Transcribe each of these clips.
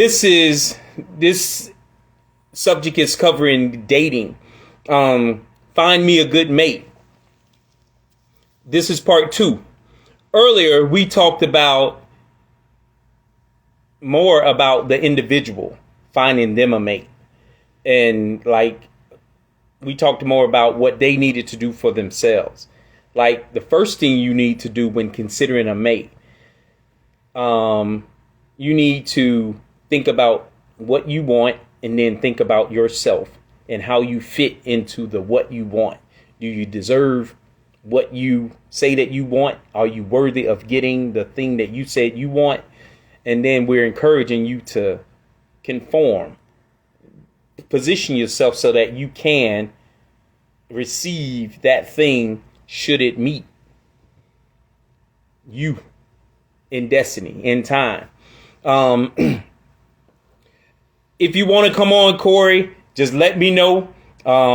This subject is covering dating. Find me a good mate. This is part 2. Earlier, we talked about more about the individual, finding them a mate. And we talked more about what they needed to do for themselves. Like the first thing you need to do when considering a mate, you need to think about what you want and then think about yourself and how you fit into the what you want. Do you deserve what you say that you want? Are you worthy of getting the thing that you said you want? And then we're encouraging you to conform, position yourself so that you can receive that thing should it meet you in destiny, in time. If you want to come on, Corey, just let me know.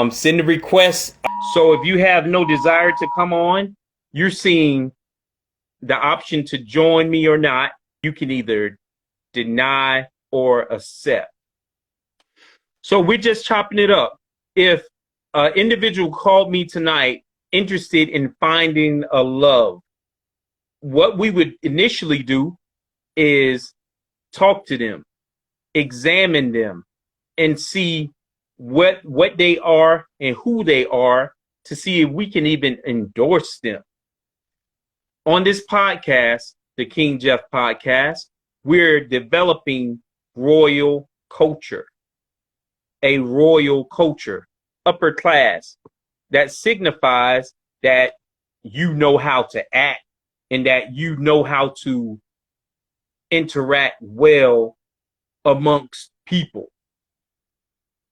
Send a request. So if you have no desire to come on, you're seeing the option to join me or not. You can either deny or accept. So we're just chopping it up. If an individual called me tonight interested in finding a love, what we would initially do is talk to them, examine them, and see what they are and who they are to see if we can even endorse them. On this podcast, the King Jeff podcast, we're developing royal culture, a royal culture, upper class, that signifies that you know how to act and that you know how to interact well amongst people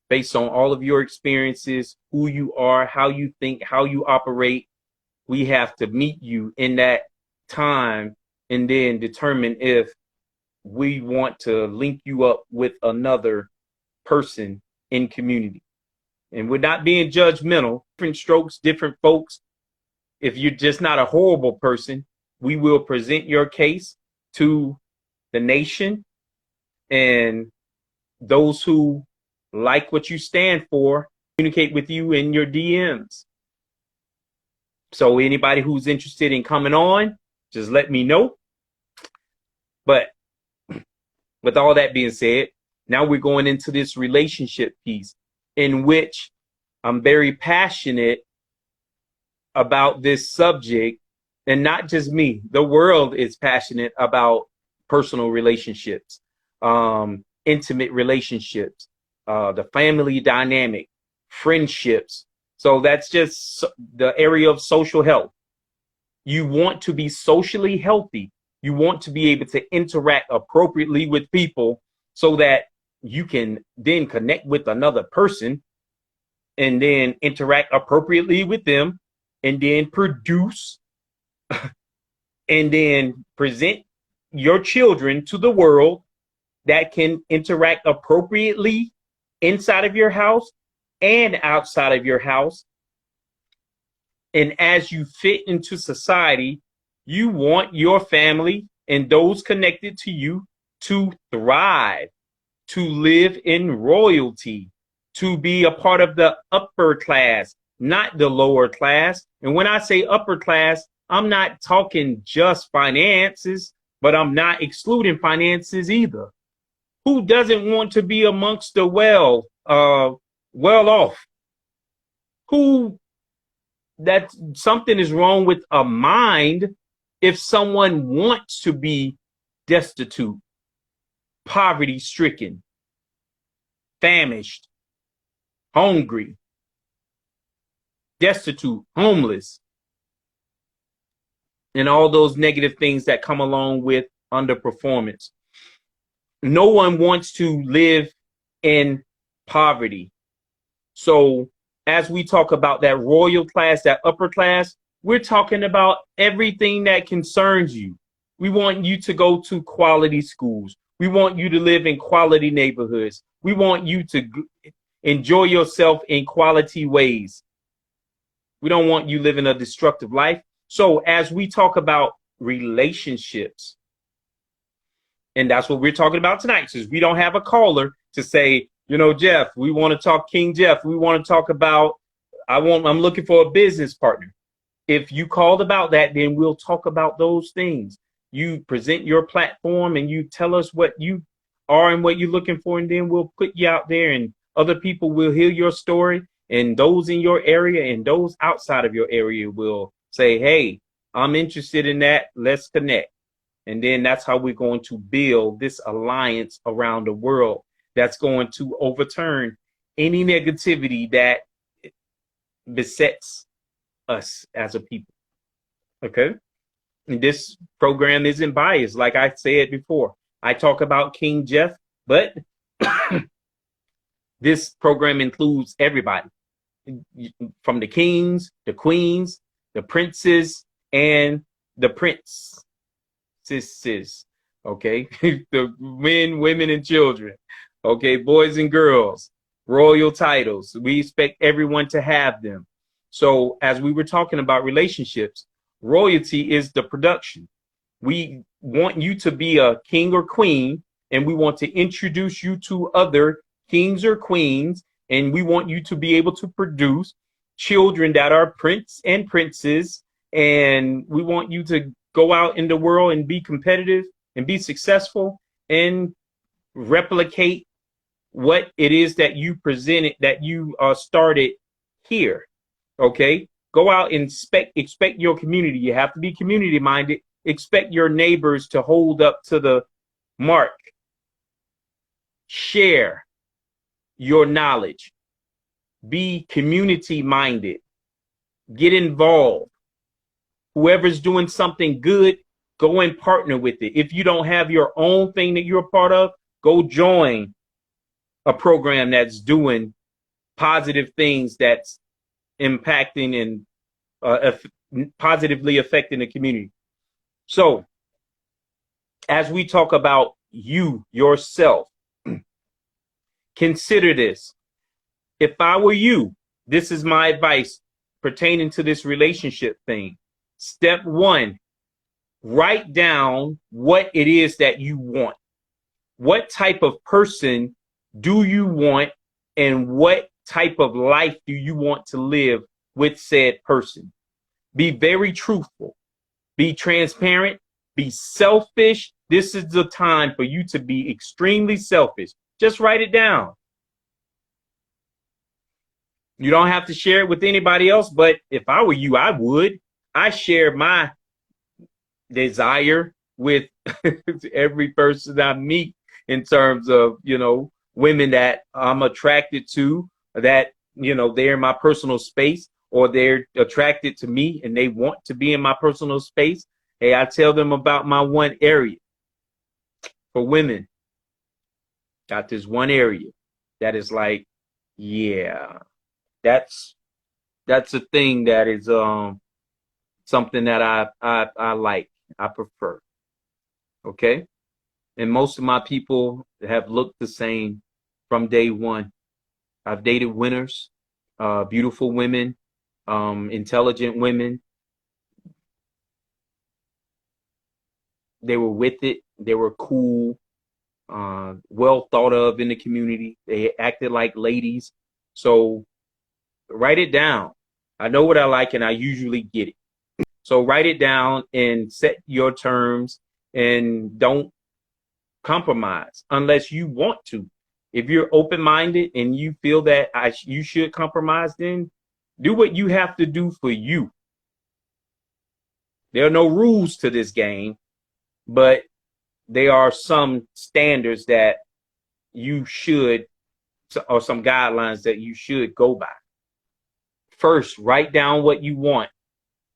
based on all of your experiences, who you are, how you think, how you operate. We have to meet you in that time and then determine if we want to link you up with another person in community. And we're not being judgmental. Different strokes, different folks. If you're just not a horrible person, we will present your case to the nation and those who like what you stand for, communicate with you in your DMs. So anybody who's interested in coming on, just let me know. But with all that being said, now we're going into this relationship piece in which I'm very passionate about this subject, and not just me. The world is passionate about personal relationships, intimate relationships, the family dynamic, friendships. So that's just the area of social health. You want to be socially healthy. You want to be able to interact appropriately with people so that you can then connect with another person and then interact appropriately with them and then produce and then present your children to the world that can interact appropriately inside of your house and outside of your house. And as you fit into society, you want your family and those connected to you to thrive, to live in royalty, to be a part of the upper class, not the lower class. And when I say upper class, I'm not talking just finances, but I'm not excluding finances either. Who doesn't want to be amongst the well off? Who, that something is wrong with a mind if someone wants to be destitute, poverty stricken, famished, hungry, destitute, homeless, and all those negative things that come along with underperformance. No one wants to live in poverty. So as we talk about that royal class, that upper class, we're talking about everything that concerns you. We want you to go to quality schools. We want you to live in quality neighborhoods. We want you to enjoy yourself in quality ways. We don't want you living a destructive life. So as we talk about relationships, And that's what we're talking about tonight. Since we don't have a caller to say, you know, Jeff, we want to talk King Jeff. We want to talk about, I'm looking for a business partner. If you called about that, then we'll talk about those things. You present your platform and you tell us what you are and what you're looking for, and then we'll put you out there and other people will hear your story, and those in your area and those outside of your area will say, hey, I'm interested in that. Let's connect. And then that's how we're going to build this alliance around the world that's going to overturn any negativity that besets us as a people. Okay? And this program isn't biased. Like I said before, I talk about King Jeff, but this program includes everybody, from the kings, the queens, the princes, and the princesses. Okay? The men, women, and children. Okay? Boys and girls, royal titles. We expect everyone to have them. So as we were talking about relationships, royalty is the production. We want you to be a king or queen, and we want to introduce you to other kings or queens, and we want you to be able to produce children that are prince and princess, and we want you to go out in the world and be competitive and be successful and replicate what it is that you presented, that you started here. Okay, go out and expect your community. You have to be community minded. Expect your neighbors to hold up to the mark. Share your knowledge. Be community minded. Get involved. Whoever's doing something good, go and partner with it. If you don't have your own thing that you're a part of, go join a program that's doing positive things, that's impacting and positively affecting the community. So as we talk about you, yourself, consider this. If I were you, this is my advice pertaining to this relationship thing. Step one, write down what it is that you want. What type of person do you want, and what type of life do you want to live with said person? Be very truthful. Be transparent. Be selfish. This is the time for you to be extremely selfish. Just write it down. You don't have to share it with anybody else, but if I were you, I would. I share my desire with every person I meet, in terms of, you know, women that I'm attracted to, that, you know, they're in my personal space, or they're attracted to me and they want to be in my personal space. Hey, I tell them about my one area. For women, got this one area that is like, yeah, that's a thing that is something that I like, I prefer. Okay? And most of my people have looked the same from day one. I've dated winners, beautiful women, intelligent women. They were with it. They were cool, well thought of in the community. They acted like ladies. So write it down. I know what I like, and I usually get it. So write it down and set your terms, and don't compromise unless you want to. If you're open-minded and you feel that you should compromise, then do what you have to do for you. There are no rules to this game, but there are some standards that you should, or some guidelines that you should go by. First, write down what you want.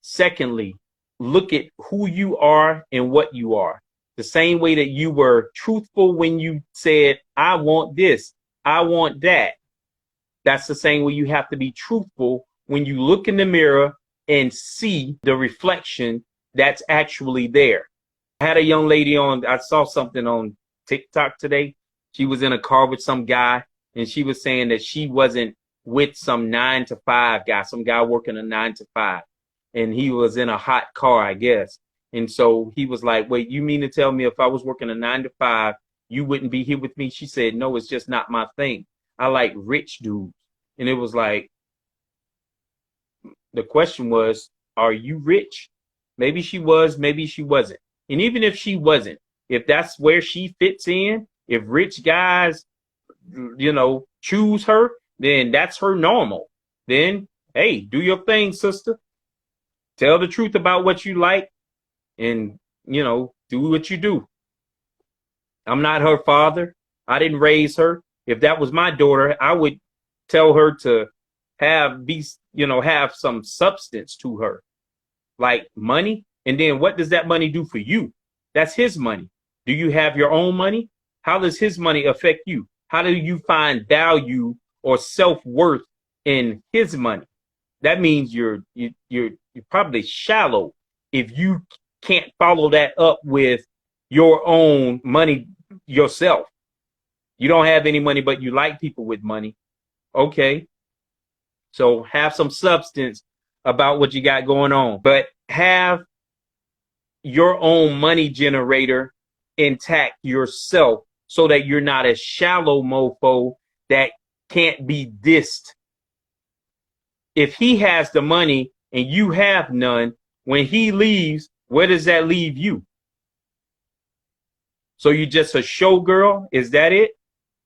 Secondly, look at who you are and what you are. The same way that you were truthful when you said, I want this, I want that. That's the same way you have to be truthful when you look in the mirror and see the reflection that's actually there. I had a young lady I saw something on TikTok today. She was in a car with some guy, and she was saying that she wasn't with some 9-to-5 guy, some guy working a 9-to-5. And he was in a hot car, I guess. And so he was like, wait, you mean to tell me if I was working a 9 to 5, you wouldn't be here with me? She said, no, it's just not my thing. I like rich dudes. And it was like, the question was, are you rich? Maybe she was, maybe she wasn't. And even if she wasn't, if that's where she fits in, if rich guys, choose her, then that's her normal. Then, hey, do your thing, sister. Tell the truth about what you like and, do what you do. I'm not her father. I didn't raise her. If that was my daughter, I would tell her to have some substance to her, like money. And then what does that money do for you? That's his money. Do you have your own money? How does his money affect you? How do you find value or self-worth in his money? That means you're probably shallow if you can't follow that up with your own money yourself. You don't have any money, but you like people with money. Okay. So have some substance about what you got going on, but have your own money generator intact yourself so that you're not a shallow mofo that can't be dissed. If he has the money and you have none, when he leaves, where does that leave you? So you're just a showgirl? Is that it?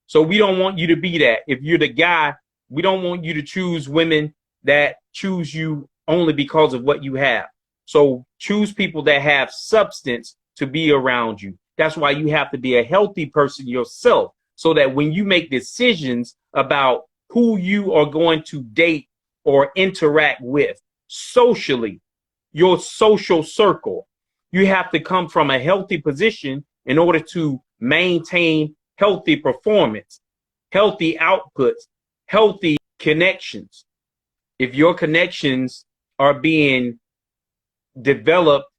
So we don't want you to be that. If you're the guy, we don't want you to choose women that choose you only because of what you have. So choose people that have substance to be around you. That's why you have to be a healthy person yourself, so that when you make decisions about who you are going to date or interact with socially, your social circle, you have to come from a healthy position in order to maintain healthy performance, healthy outputs, healthy connections. If your connections are being developed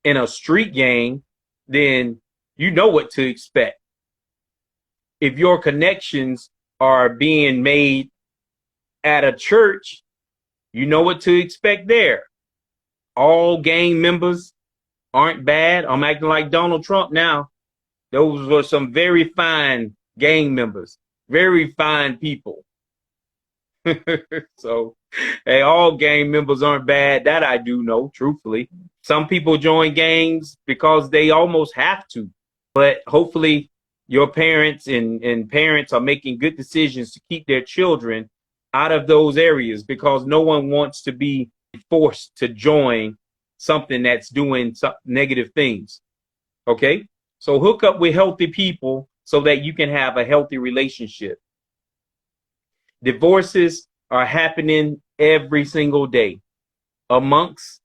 in a street gang, then you know what to expect. If your connections are being made at a church, you know what to expect there. All gang members aren't bad. I'm acting like Donald Trump now. Those were some very fine gang members, very fine people. So, hey, all gang members aren't bad. That I do know, truthfully. Some people join gangs because they almost have to. But hopefully your parents and parents are making good decisions to keep their children out of those areas, because no one wants to be forced to join something that's doing some negative things. Okay? So hook up with healthy people so that you can have a healthy relationship. Divorces are happening every single day amongst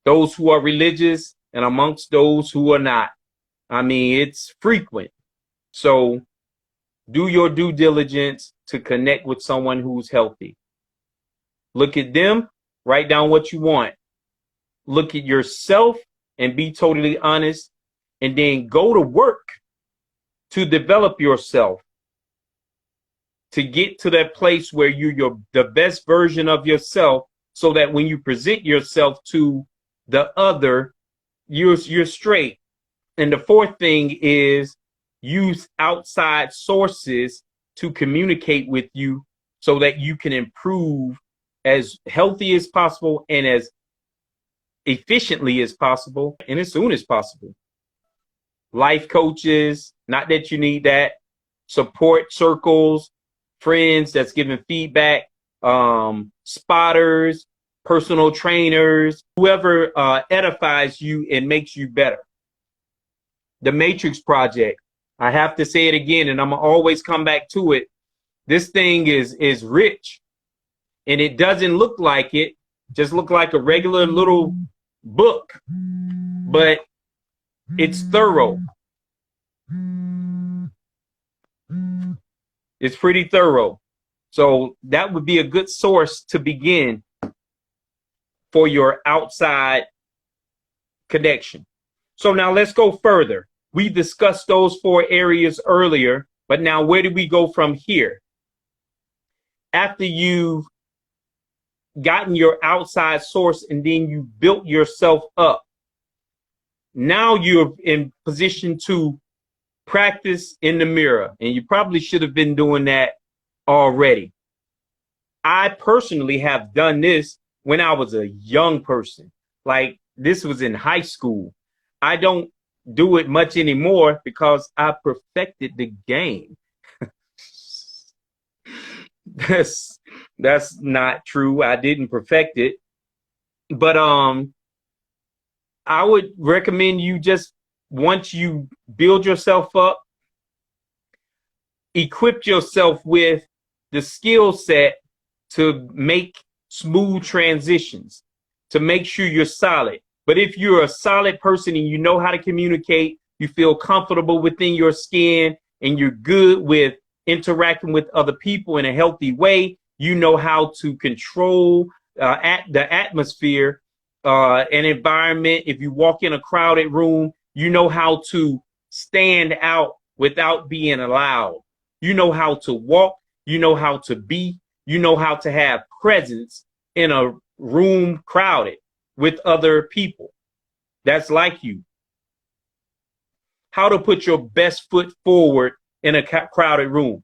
those who are religious and amongst those who are not. I mean, it's frequent. So do your due diligence to connect with someone who's healthy. Look at them, write down what you want. Look at yourself and be totally honest, and then go to work to develop yourself, to get to that place where you're the best version of yourself, so that when you present yourself to the other, you're straight. And the fourth thing is use outside sources to communicate with you so that you can improve as healthy as possible and as efficiently as possible and as soon as possible. Life coaches, not that you need that. Support circles, friends that's giving feedback, spotters, personal trainers, whoever edifies you and makes you better. The Matrix Project, I have to say it again, and I'm gonna always come back to it. This thing is rich, and it doesn't look like it, just look like a regular little book, but it's thorough. It's pretty thorough. So that would be a good source to begin for your outside connection. So now let's go further. We discussed those 4 areas earlier, but now where do we go from here? After you've gotten your outside source and then you built yourself up, Now you're in position to practice in the mirror, and you probably should have been doing that already. I personally have done this when I was a young person. Like, this was in high school. I don't do it much anymore because I perfected the game. That's not true. I didn't perfect it. But I would recommend you just, once you build yourself up, equip yourself with the skill set to make smooth transitions, to make sure you're solid. But if you're a solid person and you know how to communicate, you feel comfortable within your skin, and you're good with interacting with other people in a healthy way, you know how to control the atmosphere, an environment. If you walk in a crowded room, you know how to stand out without being loud. You know how to walk. You know how to be. You know how to have presence in a room crowded with other people that's like you. How to put your best foot forward in a crowded room.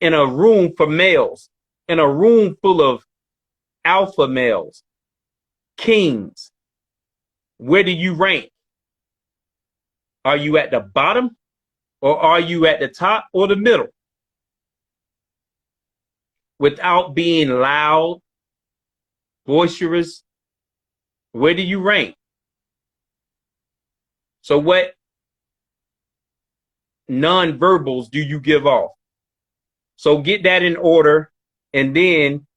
In a room for males. In a room full of alpha males. Kings. Where do you rank? Are you at the bottom, or are you at the top or the middle? Without being loud, boisterous, where do you rank? So what non-verbals do you give off? So get that in order, and then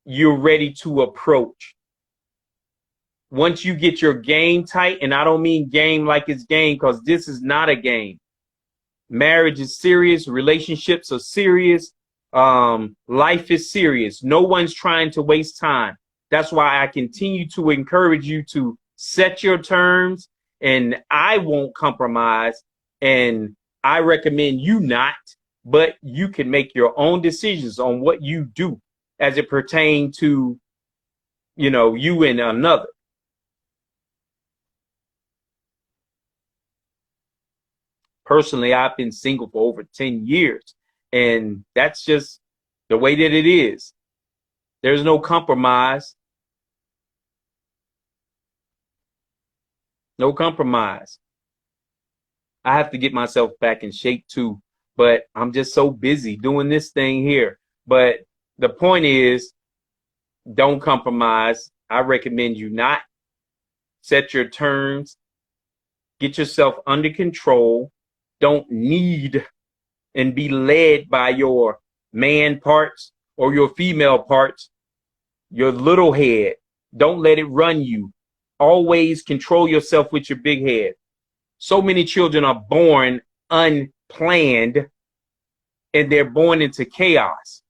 you're ready to approach. Once you get your game tight, and I don't mean game like it's game, because this is not a game. Marriage is serious. Relationships are serious. Life is serious. No one's trying to waste time. That's why I continue to encourage you to set your terms, and I won't compromise, and I recommend you not, but you can make your own decisions on what you do as it pertains to, you and another. Personally, I've been single for over 10 years, and that's just the way that it is. There's no compromise. No compromise. I have to get myself back in shape too, but I'm just so busy doing this thing here. But the point is, don't compromise. I recommend you not. Set your terms. Get yourself under control. Don't need and be led by your man parts or your female parts, your little head. Don't let it run you. Always control yourself with your big head. So many children are born unplanned, and they're born into chaos.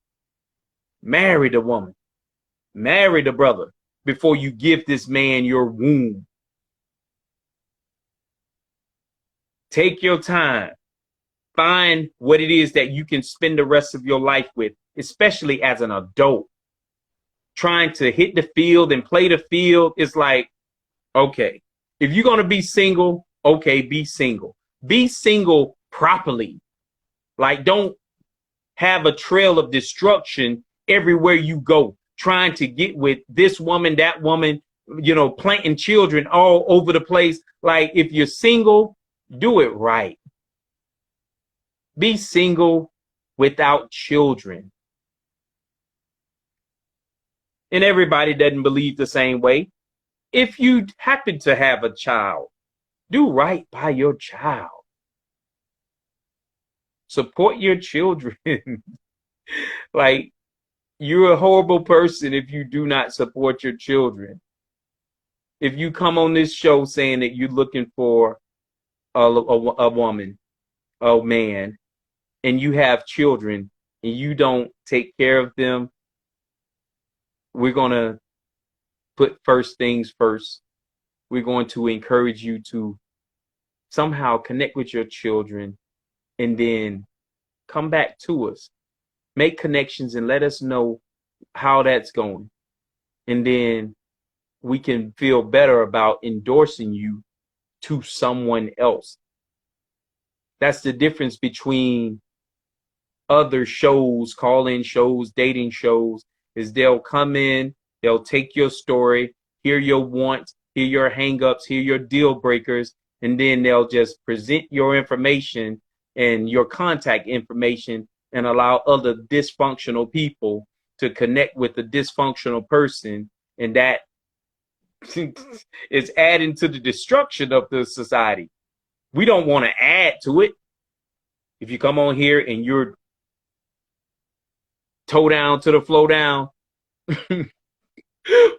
Marry the woman. Marry the brother before you give this man your womb. Take your time. Find what it is that you can spend the rest of your life with, especially as an adult. Trying to hit the field and play the field is like, okay, if you're going to be single, okay, be single. Be single properly. Like, don't have a trail of destruction everywhere you go, trying to get with this woman, that woman, planting children all over the place. Like, if you're single, do it right. Be single without children. And everybody doesn't believe the same way. If you happen to have a child, do right by your child. Support your children. Like, you're a horrible person if you do not support your children. If you come on this show saying that you're looking for a woman, a man, and you have children and you don't take care of them, we're going to put first things first. We're going to encourage you to somehow connect with your children and then come back to us. Make connections and let us know how that's going. And then we can feel better about endorsing you to someone else. That's the difference between other shows, call-in shows, dating shows, is they'll come in, they'll take your story, hear your wants, hear your hang-ups, hear your deal breakers, and then they'll just present your information and your contact information and allow other dysfunctional people to connect with a dysfunctional person, and that is adding to the destruction of the society. We don't want to add to it. If you come on here and you're toe down to the flow down,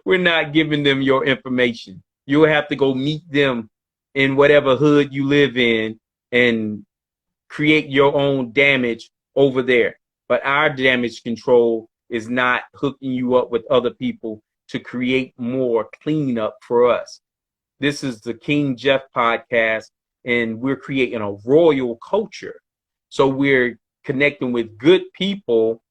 we're not giving them your information. You'll have to go meet them in whatever hood you live in and create your own damage over there. But our damage control is not hooking you up with other people to create more cleanup for us. This is the King Jeff podcast, and we're creating a royal culture. So we're connecting with good people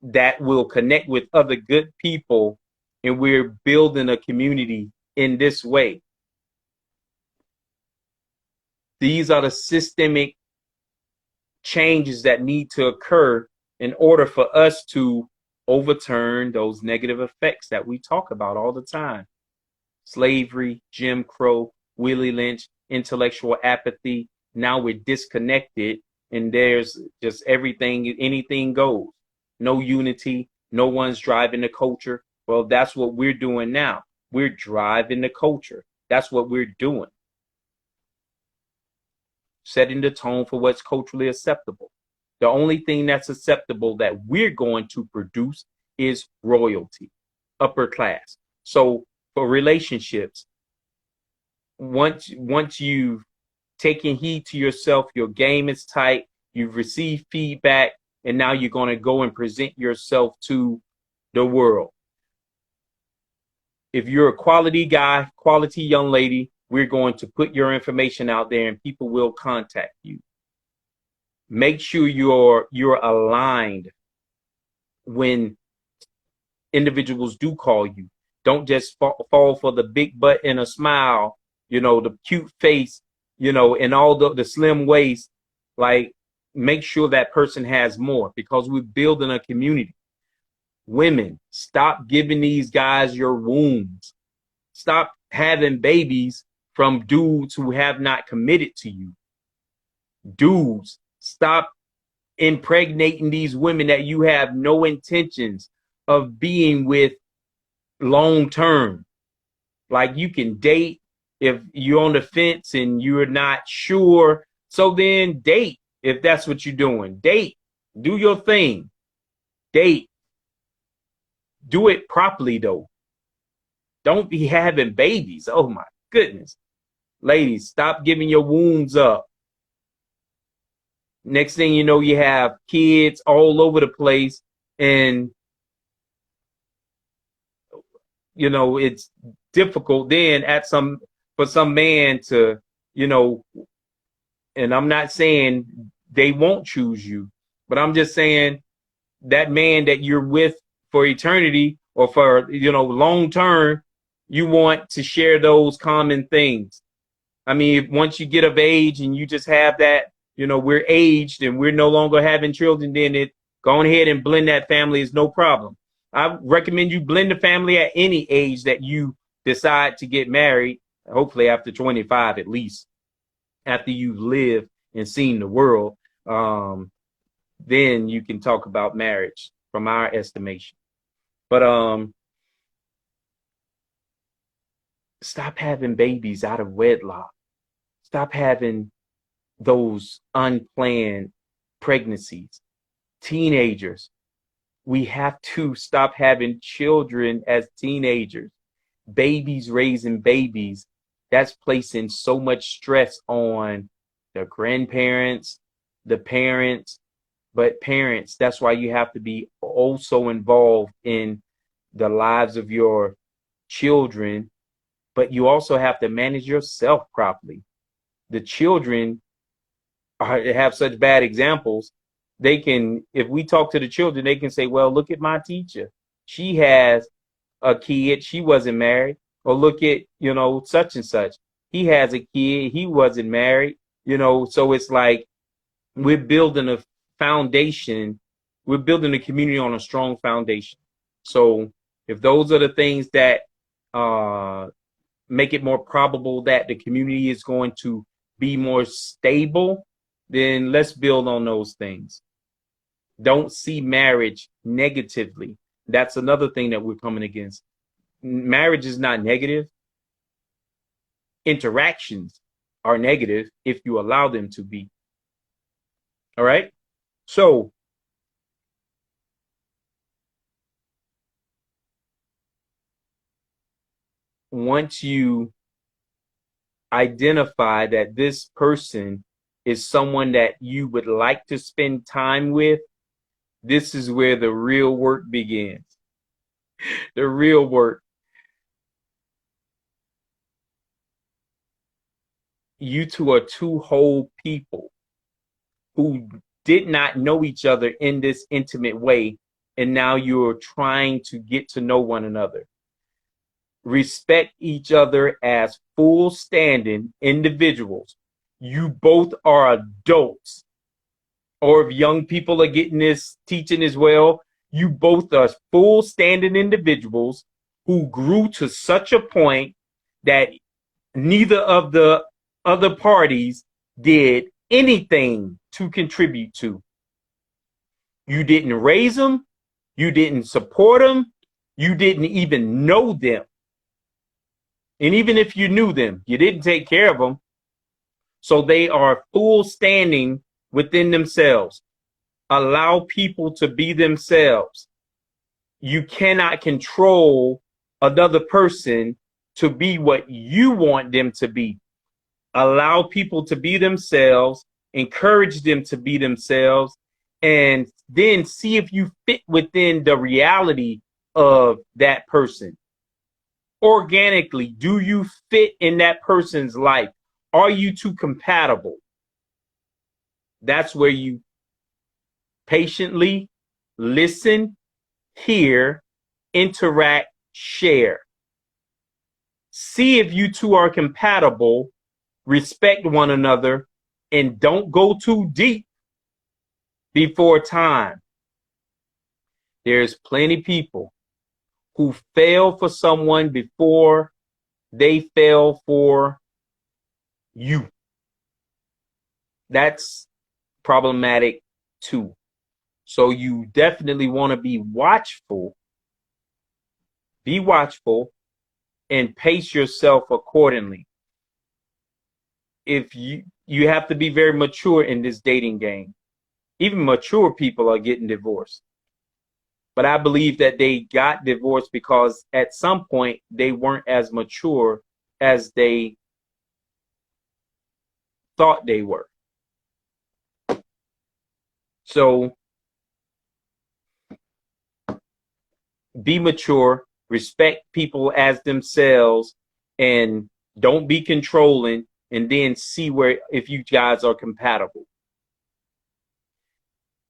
that will connect with other good people, and we're building a community in this way. These are the systemic changes that need to occur in order for us to overturn those negative effects that we talk about all the time. Slavery, Jim Crow, Willie Lynch, intellectual apathy. Now we're disconnected, and there's just everything, anything goes. No unity, no one's driving the culture. Well, that's what we're doing now. We're driving the culture. That's what we're doing. Setting the tone for what's culturally acceptable. The only thing that's acceptable that we're going to produce is royalty, upper class. So for relationships, once you've taken heed to yourself, your game is tight, you've received feedback, and now you're going to go and present yourself to the world. If you're a quality guy, quality young lady, we're going to put your information out there and people will contact you. Make sure you're aligned when individuals do call you. Don't just fall for the big butt and a smile, the cute face, and all the slim waist. Like, make sure that person has more, because we're building a community. Women, stop giving these guys your wounds. Stop having babies from dudes who have not committed to you. Dudes, stop impregnating these women that you have no intentions of being with long term. Like, you can date if you're on the fence and you're not sure. So then date if that's what you're doing. Date. Do your thing. Date. Do it properly, though. Don't be having babies. Oh, my goodness. Ladies, stop giving your wounds up. Next thing you know, you have kids all over the place, and it's difficult then for some man to, and I'm not saying they won't choose you, but I'm just saying that man that you're with for eternity or for, long term, you want to share those common things. I mean, once you get of age and you just have that, we're aged and we're no longer having children, then go ahead and blend that family is no problem. I recommend you blend the family at any age that you decide to get married, hopefully after 25 at least, after you've lived and seen the world. Then you can talk about marriage from our estimation. But stop having babies out of wedlock. Stop having those unplanned pregnancies. Teenagers, we have to stop having children as teenagers. Babies raising babies, that's placing so much stress on the grandparents, the parents. But parents, that's why you have to be also involved in the lives of your children, but you also have to manage yourself properly. The children have such bad examples. If we talk to the children, they can say, well, look at my teacher. She has a kid, she wasn't married. Or look at, you know, such and such. He has a kid, he wasn't married, you know. So it's like we're building a foundation, we're building a community on a strong foundation. So if those are the things that make it more probable that the community is going to be more stable, then let's build on those things. Don't see marriage negatively. That's another thing that we're coming against. Marriage is not negative. Interactions are negative if you allow them to be. All right? So once you identify that this person is someone that you would like to spend time with, this is where the real work begins. The real work. You two are two whole people who did not know each other in this intimate way, and now you're trying to get to know one another. Respect each other as full standing individuals. You both are adults. Or if young people are getting this teaching as well, you both are full standing individuals who grew to such a point that neither of the other parties did anything to contribute to. You didn't raise them. You didn't support them. You didn't even know them. And even if you knew them, you didn't take care of them. So they are full standing within themselves. Allow people to be themselves. You cannot control another person to be what you want them to be. Allow people to be themselves, encourage them to be themselves, and then see if you fit within the reality of that person. Organically, do you fit in that person's life? Are you two compatible? That's where you patiently listen, hear, interact, share. See if you two are compatible, respect one another, and don't go too deep before time. There's plenty of people who fell for someone before they fell for you. That's problematic too. So you definitely want to be watchful. Be watchful and pace yourself accordingly. If you have to be very mature in this dating game. Even mature people are getting divorced. But I believe that they got divorced because at some point they weren't as mature as they thought they were. So be mature, respect people as themselves, and don't be controlling, and then see where if you guys are compatible.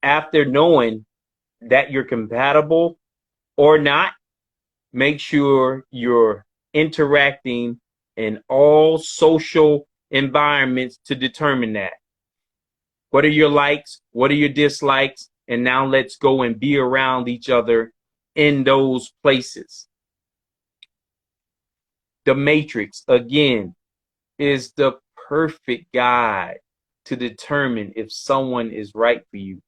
After knowing that you're compatible or not, make sure you're interacting in all social environments to determine that. What are your likes? What are your dislikes? And now let's go and be around each other in those places. The Matrix, again, is the perfect guide to determine if someone is right for you.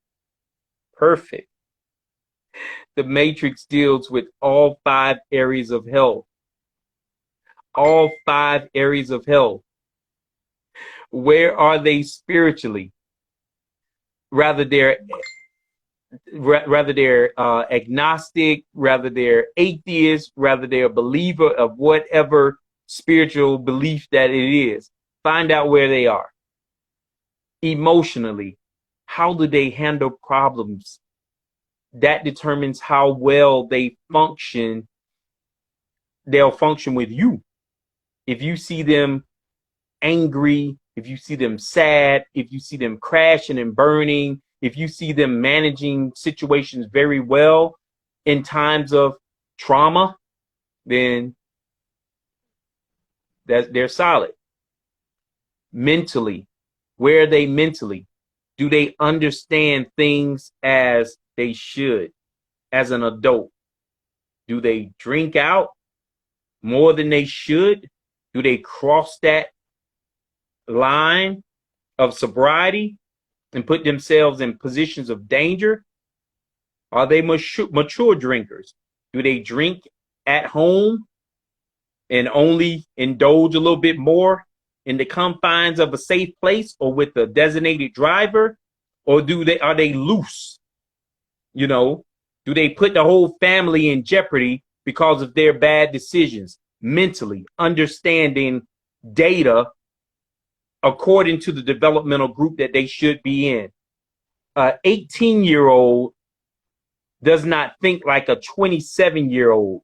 Perfect. The Matrix deals with all 5 areas of health. All 5 areas of health. Where are they spiritually? Rather they're agnostic, rather they're atheist, rather they're a believer of whatever spiritual belief that it is. Find out where they are. Emotionally, how do they handle problems? That determines how well they function. They'll function with you. If you see them angry, if you see them sad, if you see them crashing and burning, if you see them managing situations very well in times of trauma, then they're solid. Mentally, where are they mentally? Do they understand things as they should as an adult? Do they drink out more than they should? Do they cross that line of sobriety and put themselves in positions of danger? Are they mature drinkers? Do they drink at home and only indulge a little bit more in the confines of a safe place or with a designated driver? Or are they loose? You know, do they put the whole family in jeopardy because of their bad decisions? Mentally understanding data according to the developmental group that they should be in. An 18-year-old does not think like a 27-year-old.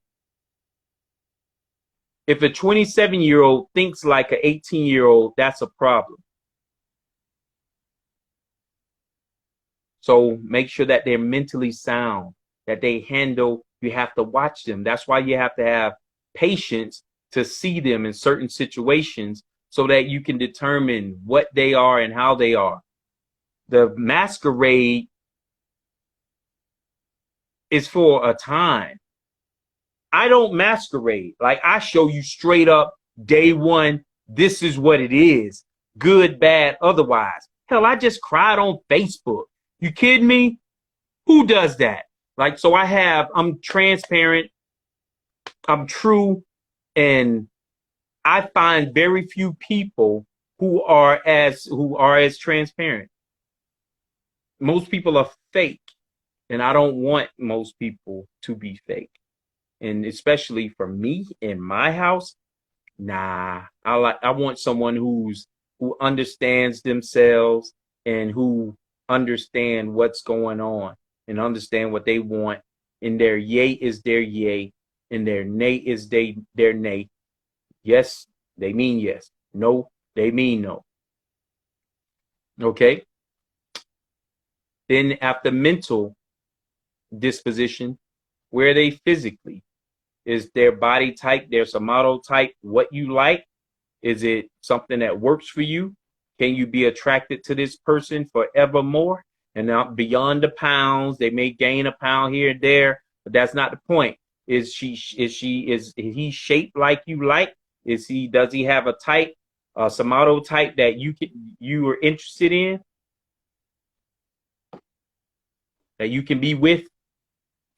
If a 27-year-old thinks like an 18-year-old, that's a problem. So make sure that they're mentally sound, that they handle, you have to watch them. That's why you have to have patience to see them in certain situations so that you can determine what they are and how they are. The masquerade is for a time. I don't masquerade. Like, I show you straight up day one, this is what it is. Good, bad, otherwise. Hell, I just cried on Facebook. You kidding me? Who does that? Like, so I'm transparent, I'm true, and I find very few people who are as transparent. Most people are fake, and I don't want most people to be fake. And especially for me in my house, nah. I want someone who understands themselves and who understand what's going on and understand what they want. And their yay is their yay, and their nay is their nay. Yes, they mean yes. No, they mean no. Okay. Then after mental disposition, where are they physically? Is their body type, their somatotype what you like? Is it something that works for you? Can you be attracted to this person forevermore? And not beyond the pounds, they may gain a pound here and there, but that's not the point. Is he shaped like you like? Does he have a type, a somatotype that you are interested in? That you can be with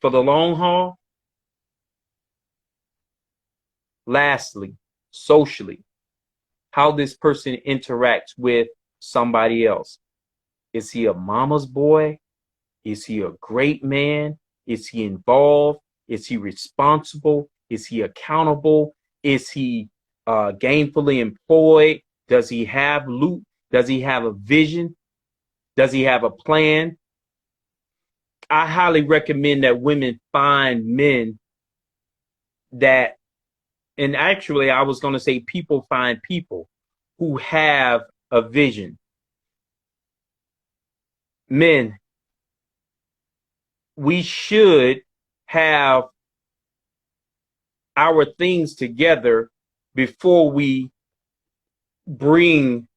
for the long haul? Lastly, socially, how this person interacts with somebody else. Is he a mama's boy? Is he a great man? Is he involved? Is he responsible? Is he accountable? Is he gainfully employed? Does he have loot? Does he have a vision? Does he have a plan? I highly recommend that women find men that, and actually I was going to say people find people who have a vision. Men, we should have our things together before we bring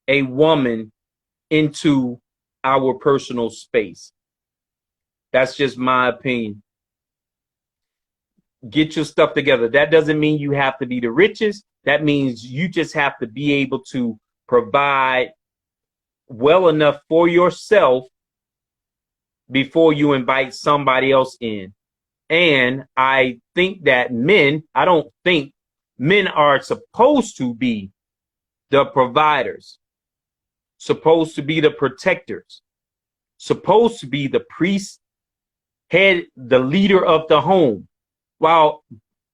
a woman into our personal space. That's just my opinion. Get your stuff together. That doesn't mean you have to be the richest. That means you just have to be able to provide well enough for yourself before you invite somebody else in. And I think that men are supposed to be the providers, supposed to be the protectors, supposed to be the priest, the leader of the home. While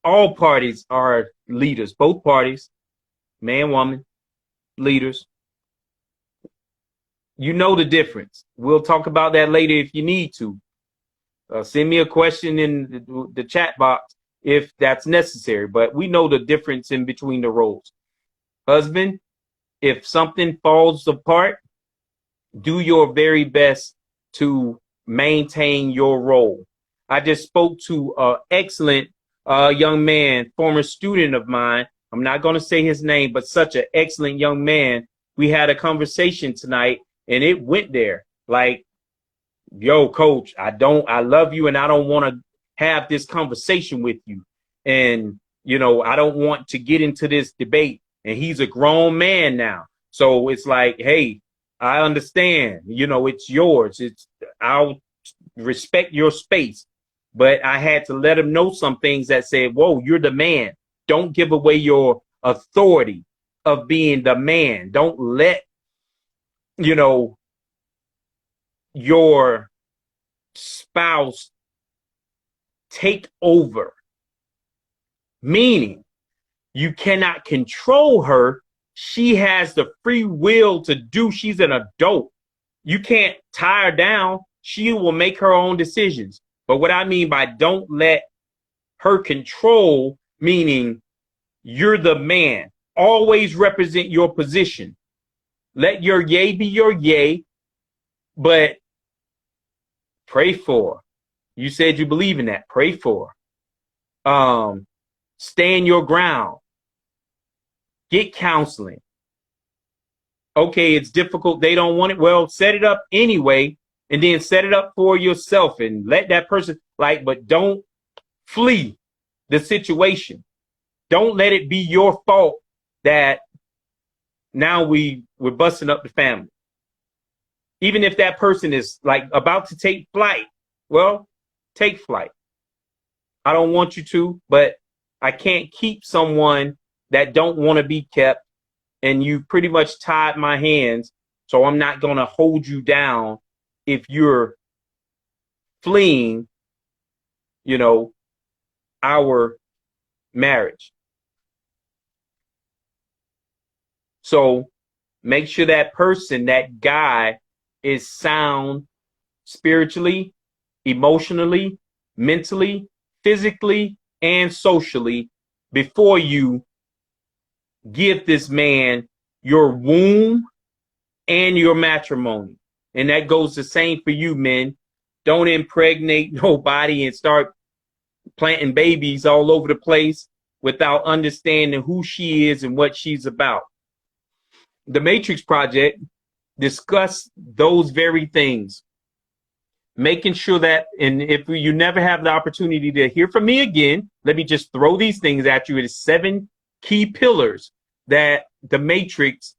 all parties are leaders, both parties, man, woman, leaders. You know the difference. We'll talk about that later if you need to. Send me a question in the chat box if that's necessary. But we know the difference in between the roles. Husband, if something falls apart, do your very best to maintain your role. I just spoke to an excellent young man, former student of mine. I'm not going to say his name, but such an excellent young man. We had a conversation tonight and it went there. Like, yo, coach, I love you and I don't want to have this conversation with you. And, you know, I don't want to get into this debate. And he's a grown man now. So it's like, hey, I understand, you know, it's yours. I'll respect your space. But I had to let him know some things that said, whoa, you're the man. Don't give away your authority of being the man. Don't let, you know, your spouse take over. Meaning, you cannot control her. She has the free will to do. She's an adult. You can't tie her down. She will make her own decisions. But what I mean by don't let her control, meaning you're the man. Always represent your position. Let your yay be your yay, but pray for her. You said you believe in that. Pray for her. Stand your ground. Get counseling. Okay, it's difficult. They don't want it. Well, set it up anyway, and then set it up for yourself and let that person, but don't flee the situation. Don't let it be your fault that now we're busting up the family. Even if that person is about to take flight, well, take flight. I don't want you to, but I can't keep someone that don't want to be kept, and you pretty much tied my hands, so I'm not going to hold you down if you're fleeing, you know, our marriage. So make sure that person, that guy, is sound spiritually, emotionally, mentally, physically, and socially before you give this man your womb and your matrimony. And that goes the same for you, men. Don't impregnate nobody and start planting babies all over the place without understanding who she is and what she's about. The Matrix Project discuss those very things, making sure that, and if you never have the opportunity to hear from me again, let me just throw these things at you. It is 7 key pillars that the Matrix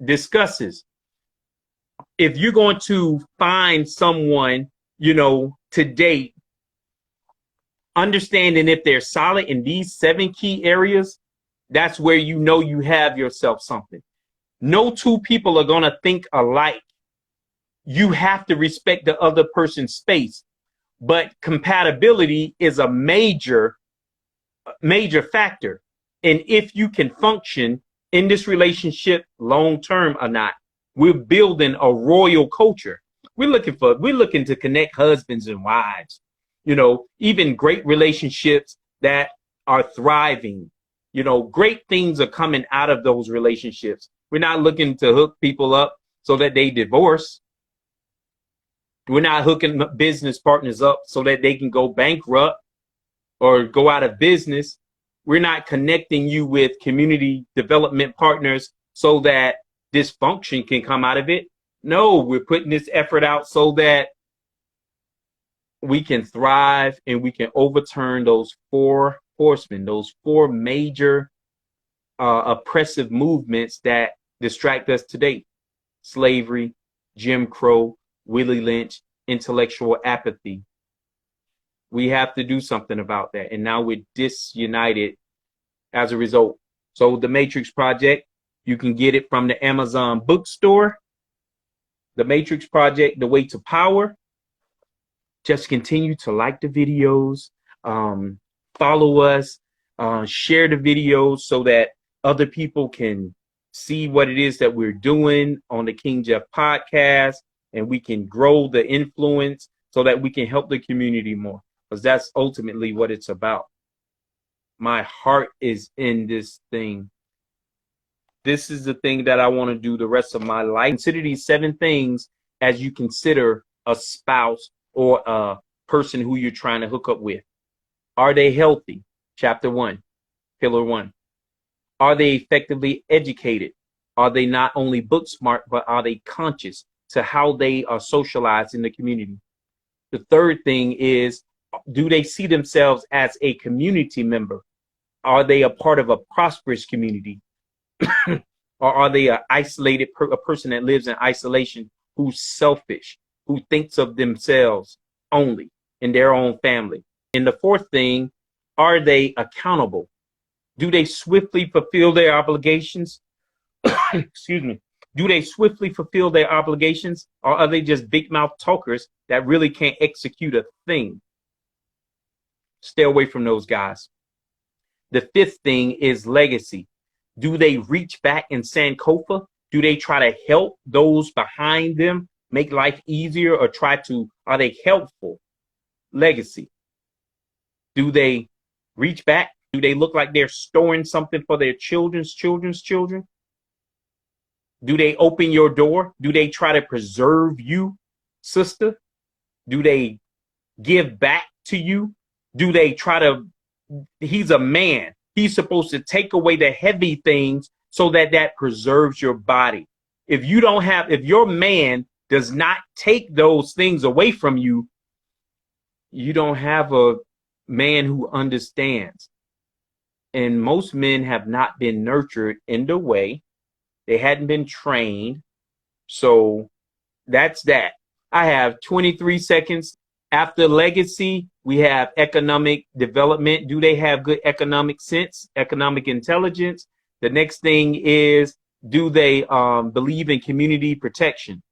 discusses. If you're going to find someone, you know, to date, understanding if they're solid in these 7 key areas, that's where you know you have yourself something. No two people are going to think alike. You have to respect the other person's space. But compatibility is a major factor. And if you can function in this relationship long term or not, we're building a royal culture. We're looking to connect husbands and wives, you know, even great relationships that are thriving. You know, great things are coming out of those relationships. We're not looking to hook people up so that they divorce. We're not hooking business partners up so that they can go bankrupt or go out of business. We're not connecting you with community development partners so that dysfunction can come out of it. No, we're putting this effort out so that we can thrive and we can overturn those 4 horsemen, those 4 major oppressive movements that distract us today: slavery, Jim Crow, Willie Lynch, intellectual apathy. We have to do something about that. And now we're disunited as a result. So the Matrix Project, you can get it from the Amazon bookstore. The Matrix Project, The Way to Power. Just continue to like the videos, follow us, share the videos so that other people can see what it is that we're doing on the King Jeff podcast, and we can grow the influence so that we can help the community more, because that's ultimately what it's about. My heart is in this thing. This is the thing that I want to do the rest of my life. Consider these 7 things as you consider a spouse or a person who you're trying to hook up with. Are they healthy? Chapter 1, pillar 1. Are they effectively educated? Are they not only book smart, but are they conscious to how they are socialized in the community? The third thing is, do they see themselves as a community member? Are they a part of a prosperous community? Or are they an isolated a person that lives in isolation, who's selfish, who thinks of themselves only in their own family? And the fourth thing, are they accountable? Do they swiftly fulfill their obligations? Excuse me. Do they swiftly fulfill their obligations, or are they just big mouth talkers that really can't execute a thing? Stay away from those guys. The fifth thing is legacy. Do they reach back in Sankofa? Do they try to help those behind them make life easier, or are they helpful? Legacy. Do they reach back? Do they look like they're storing something for their children's children? Do they open your door? Do they try to preserve you, sister? Do they give back to you? Do they try to, he's a man. He's supposed to take away the heavy things so that preserves your body. If your man does not take those things away from you, you don't have a man who understands. And most men have not been nurtured in the way. They hadn't been trained. So that's that. I have 23 seconds. After legacy, we have economic development. Do they have good economic sense, economic intelligence? The next thing is, do they believe in community protection?